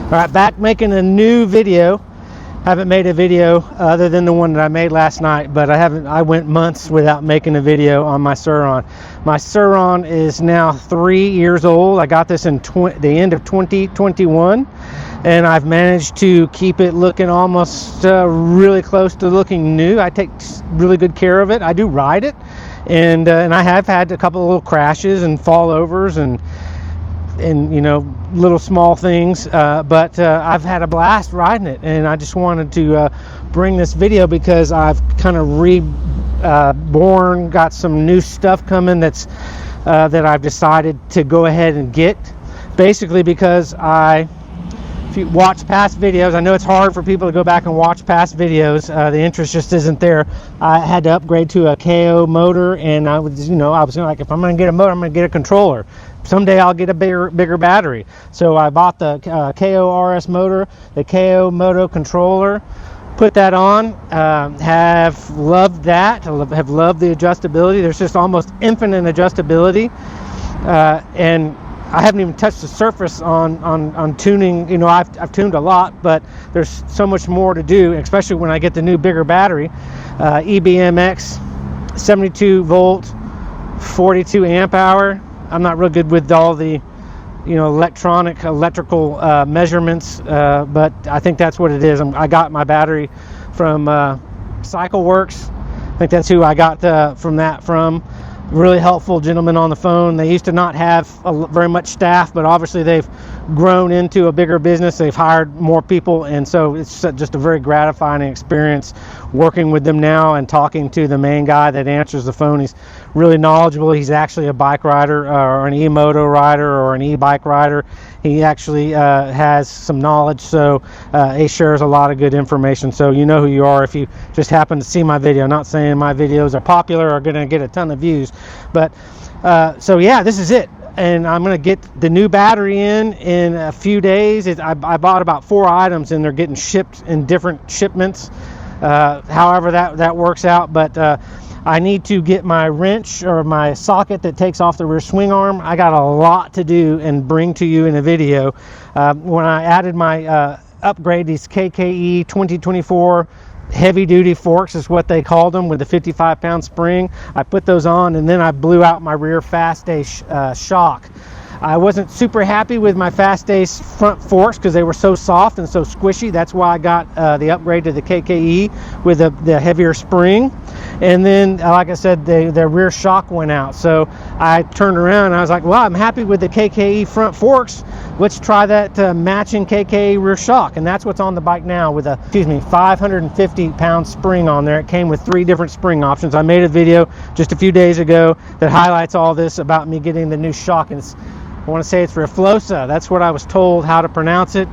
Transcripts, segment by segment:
All right, back making a new video. Haven't made a video other than the one that I made last night, but I went months without making a video on my Surron. My Surron is now 3 years old. I got this in the end of 2021, and I've managed to keep it looking almost really close to looking new. I take really good care of it. I do ride it, and I have had a couple of little crashes and fallovers and you know, little small things, but I've had a blast riding it, and I just wanted to bring this video because I've kind of reborn, got some new stuff coming that I've decided to go ahead and get, basically because if you watch past videos, I know it's hard for people to go back and watch past videos. The interest just isn't there. I had to upgrade to a KO motor, and I was like, if I'm going to get a motor, I'm going to get a controller. Someday I'll get a bigger battery. So I bought the KO RS motor, the KO Moto controller, put that on. Have loved that. Have loved the adjustability. There's just almost infinite adjustability, and I haven't even touched the surface on tuning. You know, I've tuned a lot, but there's so much more to do, especially when I get the new bigger battery, EBMX, 72 volt, 42 amp hour. I'm not real good with all the, you know, electrical measurements, but I think that's what it is. I got my battery from CycleWorks. I think that's who I got from. Really helpful gentleman on the phone. They used to not have very much staff, but obviously they've grown into a bigger business. They've hired more people, and so it's just a very gratifying experience working with them now and talking to the main guy that answers the phone. He's really knowledgeable. He's actually a bike rider or an e-moto rider or an e-bike rider. He actually has some knowledge, so he shares a lot of good information. So you know who you are if you just happen to see my video. I'm not saying my videos are popular or going to get a ton of views, but so yeah, this is it. And I'm going to get the new battery in a few days. I bought about 4 items, and they're getting shipped in different shipments. However that works out, but I need to get my wrench or my socket that takes off the rear swing arm. I got a lot to do and bring to you in a video. When I added my upgrade, these KKE 2024 heavy duty forks is what they called them, with the 55-pound spring, I put those on, and then I blew out my rear Fastay shock. I wasn't super happy with my Fastay front forks because they were so soft and so squishy. That's why I got the upgrade to the KKE with the heavier spring. And then, like I said, the rear shock went out. So I turned around and I was like, well, I'm happy with the KKE front forks. Let's try that matching KKE rear shock. And that's what's on the bike now with a, 550-pound spring on there. It came with 3 different spring options. I made a video just a few days ago that highlights all this about me getting the new shock. And I want to say it's Reflosa. That's what I was told how to pronounce it.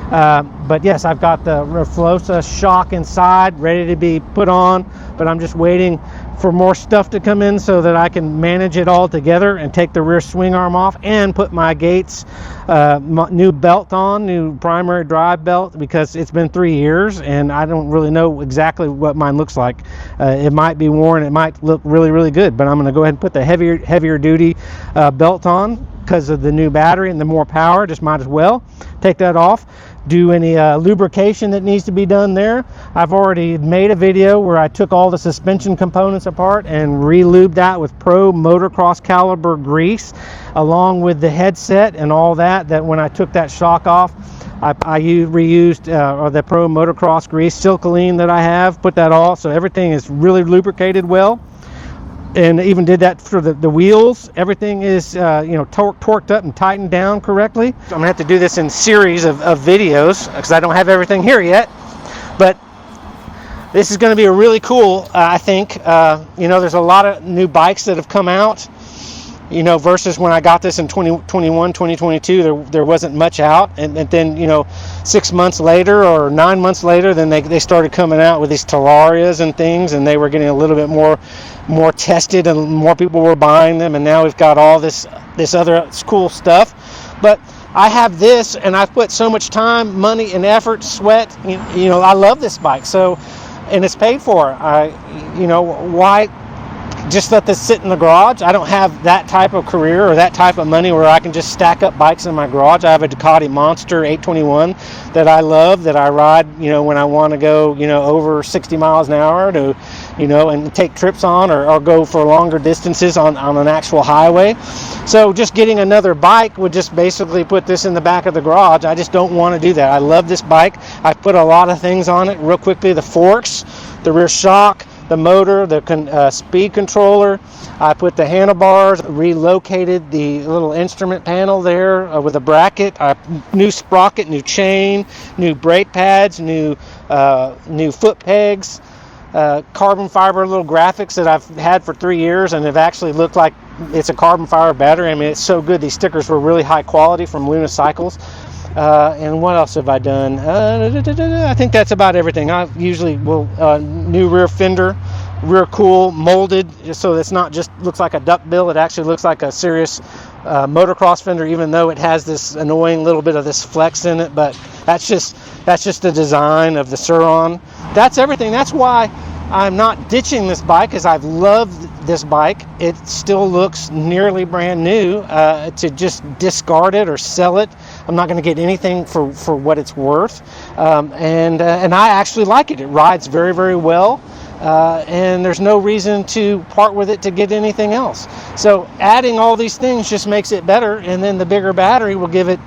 But yes, I've got the Reflosa shock inside, ready to be put on, but I'm just waiting for more stuff to come in so that I can manage it all together and take the rear swing arm off and put my Gates new belt on, new primary drive belt, because it's been 3 years and I don't really know exactly what mine looks like. It might be worn, it might look really, really good, but I'm going to go ahead and put the heavier duty belt on because of the new battery and the more power. Just might as well take that off. Do any lubrication that needs to be done there. I've already made a video where I took all the suspension components apart and re-lubed that with Pro Motocross caliber grease, along with the headset and all that when I took that shock off, I reused the Pro Motocross grease, Silcoline that I have, put that all, so everything is really lubricated well. And even did that for the wheels. Everything is torqued up and tightened down correctly. So I'm gonna have to do this in series of videos because I don't have everything here yet, but this is going to be a really cool, I think. There's a lot of new bikes that have come out, versus when I got this in 2021, 2022, there wasn't much out. And then, 6 months later or 9 months later, then they started coming out with these Talarias and things, and they were getting a little bit more tested and more people were buying them. And now we've got all this other cool stuff. But I have this, and I've put so much time, money, and effort, sweat. I love this bike. So, and it's paid for. Why just let this sit in the garage. I don't have that type of career or that type of money where I can just stack up bikes in my garage. I have a Ducati Monster 821 that I love, that I ride, when I want to go, over 60 miles an hour to, and take trips on or go for longer distances on an actual highway. So just getting another bike would just basically put this in the back of the garage. I just don't want to do that. I love this bike. I put a lot of things on it real quickly. The forks, the rear shock, the motor, the speed controller. I put the handlebars, relocated the little instrument panel there with a bracket, new sprocket, new chain, new brake pads, new foot pegs, carbon fiber little graphics that I've had for 3 years and have actually looked like it's a carbon fiber battery. I mean, it's so good. These stickers were really high quality from Luna Cycles. And what else have I done? I think that's about everything. I usually will new rear fender, rear cool, molded, so it's not just looks like a duck bill. It actually looks like a serious motocross fender, even though it has this annoying little bit of this flex in it. But that's just the design of the Surron. That's everything. That's why I'm not ditching this bike, as I've loved this bike. It still looks nearly brand new. To just discard it or sell it, I'm not going to get anything for what it's worth. And I actually like it. It rides very, very well. And there's no reason to part with it to get anything else. So adding all these things just makes it better. And then the bigger battery will give it,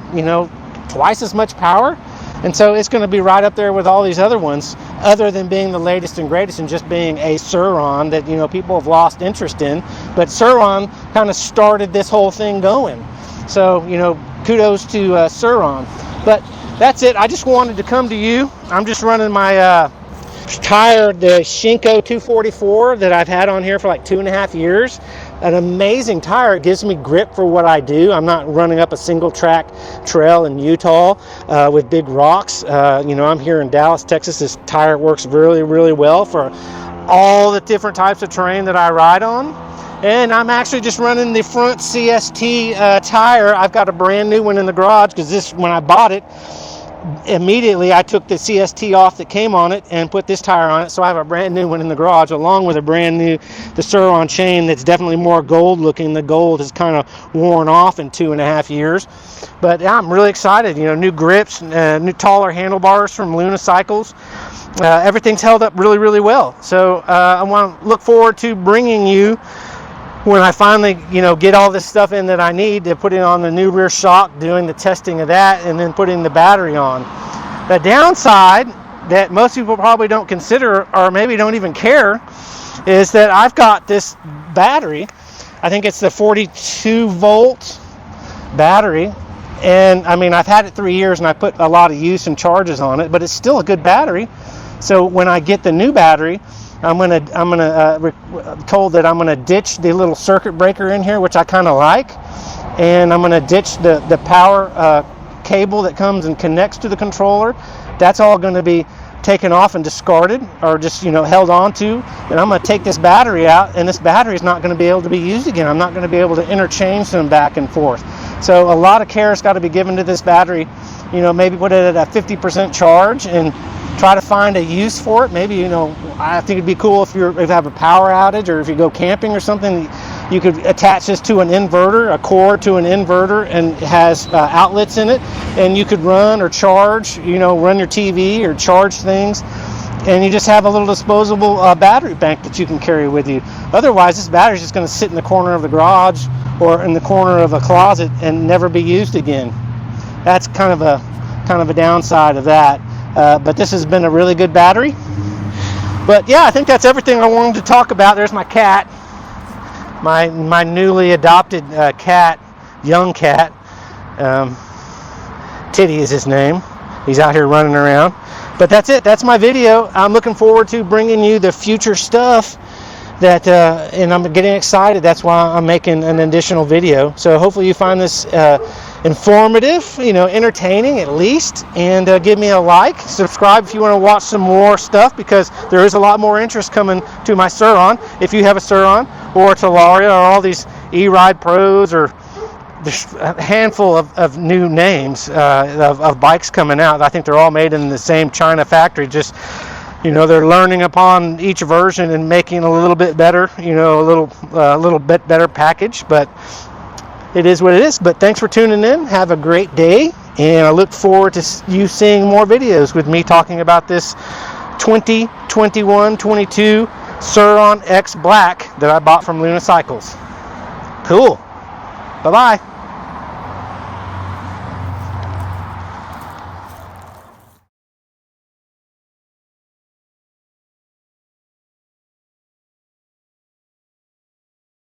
twice as much power. And so it's going to be right up there with all these other ones, other than being the latest and greatest and just being a Surron that, people have lost interest in. But Surron kind of started this whole thing going. So, kudos to Surron. But that's it. I just wanted to come to you. I'm just running my tire, the Shinko 244 that I've had on here for like 2.5 years. An amazing tire. It gives me grip for what I do. I'm not running up a single track trail in Utah with big rocks. I'm here in Dallas, Texas. This tire works really, really well for all the different types of terrain that I ride on. And I'm actually just running the front CST tire. I've got a brand new one in the garage because when I bought it, immediately I took the CST off that came on it and put this tire on it. So I have a brand new one in the garage, along with the Surron chain that's definitely more gold looking. The gold has kind of worn off in 2.5 years. But I'm really excited. New grips, new taller handlebars from Luna Cycles. Everything's held up really, really well. So I want to look forward to bringing you, when I finally, get all this stuff in that I need, to put it on the new rear shock, doing the testing of that, and then putting the battery on. The downside that most people probably don't consider, or maybe don't even care, is that I've got this battery. I think it's the 42 volt battery. And I mean, I've had it 3 years and I put a lot of use and charges on it, but it's still a good battery. So when I get the new battery, I'm told that I'm gonna ditch the little circuit breaker in here, which I kind of like, and I'm gonna ditch the power cable that comes and connects to the controller. That's all going to be taken off and discarded, or just held on to, and I'm going to take this battery out, and this battery is not going to be able to be used again. I'm not going to be able to interchange them back and forth. So a lot of care has got to be given to this battery. Maybe put it at a 50% charge and try to find a use for it. Maybe I think it'd be cool if you have a power outage, or if you go camping or something, you could attach this to an inverter, a cord to an inverter, and it has outlets in it, and you could run or charge, run your TV or charge things, and you just have a little disposable battery bank that you can carry with you. Otherwise, this battery is just going to sit in the corner of the garage or in the corner of a closet and never be used again. That's kind of a downside of that. But this has been a really good battery. But yeah, I think that's everything I wanted to talk about. There's my cat, my newly adopted cat, young cat. Titty is his name. He's out here running around. But that's it. That's my video. I'm looking forward to bringing you the future stuff and I'm getting excited. That's why I'm making an additional video. So hopefully you find this informative, entertaining at least, and give me a like. Subscribe if you want to watch some more stuff, because there is a lot more interest coming to my Surron. If you have a Surron or a Talaria or all these E-Ride Pros, or there's a handful of new names of bikes coming out. I think they're all made in the same China factory, just you know, they're learning upon each version and making a little bit better, you know, a little bit better package, but it is what it is. But thanks for tuning in. Have a great day, and I look forward to you seeing more videos with me talking about this 2021-22 Surron X Black that I bought from Luna Cycles. Cool. Bye-bye.